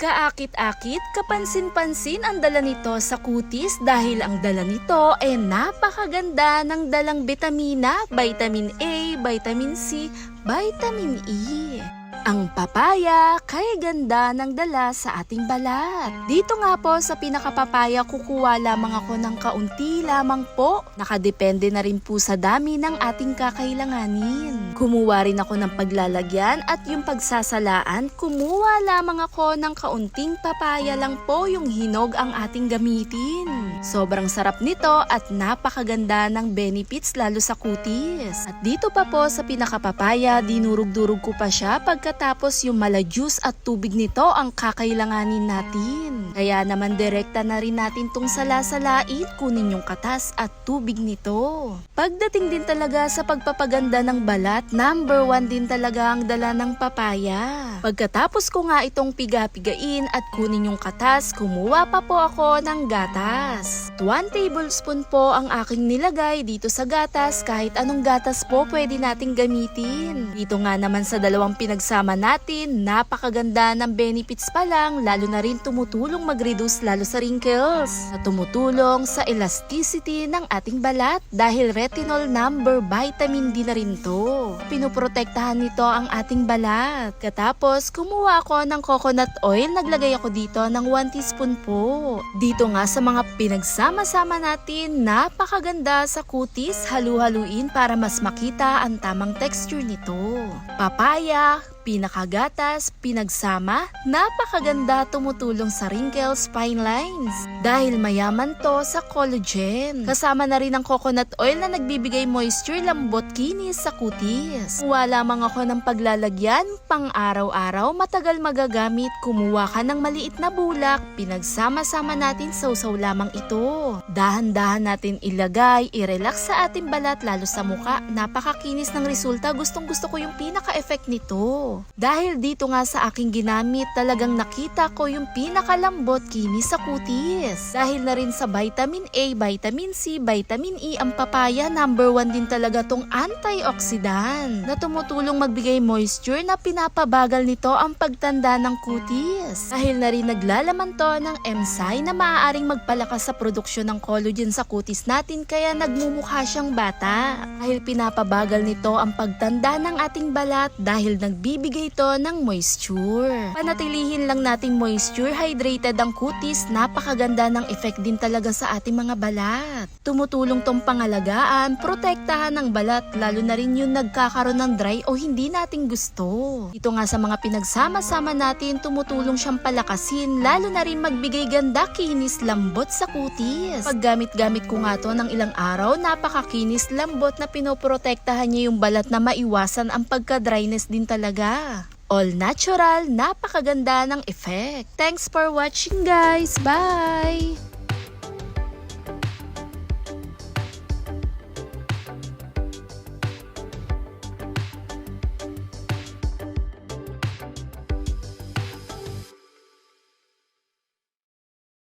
Kaakit-akit, kapansin-pansin ang dala nito sa kutis dahil ang dala nito ay napakaganda ng dalang bitamina, vitamin A, vitamin C, vitamin E. Ang papaya, kay ganda ng dala sa ating balat. Dito nga po sa pinakapapaya, kukuha lamang ako ng kaunti lamang po. Nakadepende na rin po sa dami ng ating kakailanganin. Kumuha rin ako ng paglalagyan at yung pagsasalaan, kumuha lamang ako ng kaunting papaya lang po yung hinog ang ating gamitin. Sobrang sarap nito at napakaganda ng benefits lalo sa kutis. At dito pa po sa pinakapapaya, dinurog-durog ko pa siya pagkatapos yung mala juice at tubig nito ang kakailanganin natin. Kaya naman direkta na rin natin tong salasalain, kunin yung katas at tubig nito. Pagdating din talaga sa pagpapaganda ng balat, number 1 din talaga ang dala ng papaya. Pagkatapos ko nga itong piga-pigain at kunin yung katas, kumuha pa po ako ng gatas. 1 tablespoon po ang aking nilagay dito sa gatas, kahit anong gatas po pwede nating gamitin. Dito nga naman sa dalawang pinagsama natin, napakaganda ng benefits pa lang, lalo na rin tumutulong mag-reduce lalo sa wrinkles, na tumutulong sa elasticity ng ating balat dahil retinol number vitamin D na rin to. Pinoprotektahan nito ang ating balat. Katapos, kumuha ako ng coconut oil, naglagay ako dito ng 1 teaspoon po. Dito nga sa mga pinagsama-sama natin, napakaganda sa kutis, halu-haluin para mas makita ang tamang texture nito. Papaya, pinakagatas, pinagsama, napakaganda, tumutulong sa wrinkles, fine lines. Dahil mayaman to sa collagen. Kasama na rin ang coconut oil na nagbibigay moisture, lambot, kinis sa kutis. Kuha lamang ako ng paglalagyan, pang araw-araw, matagal magagamit. Kumuha ka ng maliit na bulak, pinagsama-sama natin, sausaw lamang ito. Dahan-dahan natin ilagay, i-relax sa ating balat, lalo sa muka. Napakakinis ng resulta, gustong-gusto ko yung pinaka-effect nito. Dahil dito nga sa aking ginamit, talagang nakita ko yung pinakalambot, kinis sa kutis. Dahil na rin sa vitamin A, vitamin C, vitamin E, ang papaya, number 1 din talaga tong antioxidant na tumutulong magbigay moisture na pinapabagal nito ang pagtanda ng kutis. Dahil na rin naglalaman to ng enzyme na maaaring magpalakas sa produksyon ng collagen sa kutis natin, kaya nagmumukha siyang bata. Dahil pinapabagal nito ang pagtanda ng ating balat dahil nagbibigay ito ng moisture. Panatilihin lang nating moisture, hydrated ang kutis, napakaganda ng effect din talaga sa ating mga balat. Tumutulong tong pangalagaan, protektahan ng balat, lalo na rin yung nagkakaroon ng dry o hindi nating gusto. Ito nga sa mga pinagsama-sama natin, tumutulong siyang palakasin, lalo na rin magbigay ganda, kinis, lambot sa kutis. Paggamit-gamit ko nga to ng ilang araw, napakakinis, lambot na pinoprotektahan niya yung balat na maiwasan ang pagka-dryness din talaga. All natural, napakaganda ng effect. Thanks for watching guys. Bye!